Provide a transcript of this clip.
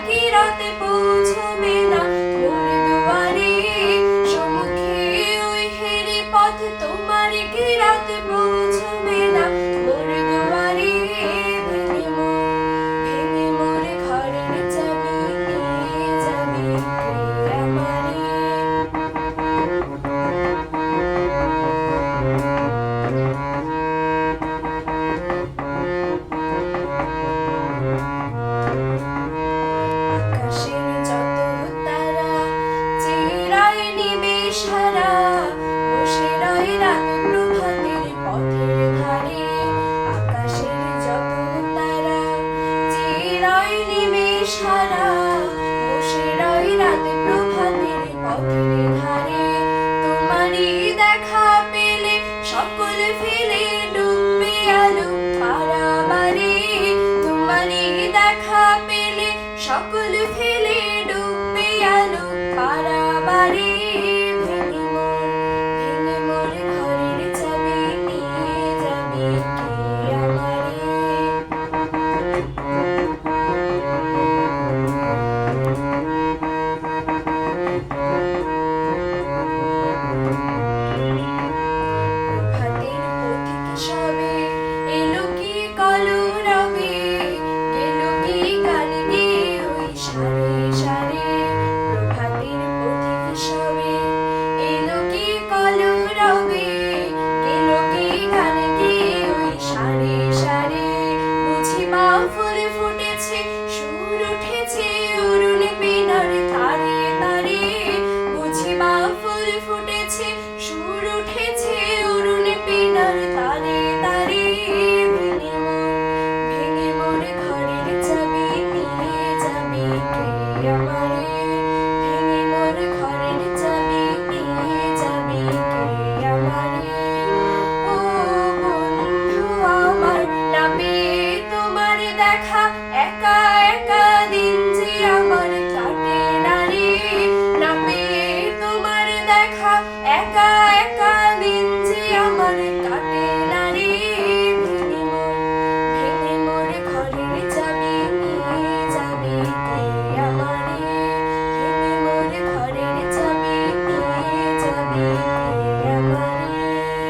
কি রাতে পৌঁছবে না মোর দুয়ারে, সম্মুখে ওই হেরি পথ তোমার কি রাতে পৌঁছবে না মোর দুয়ারে। ভেঙে মোর ঘরের চাবি নিয়ে যাবি কে আমারে। আকাশের যত তারা চিরায় নিমেষ হারা, বসে রয় রাত প্রভাতের পথের ধারে। আকাশের যত তারা চিরায় নিমেষ হারা, বসে রয় রাত প্রভাতের পথের ধারে। তোমারই দেখা পেলে সকল ফেলে ডুববে আলো পারাবারে, তোমারই দেখা পেলে সকল ফেলে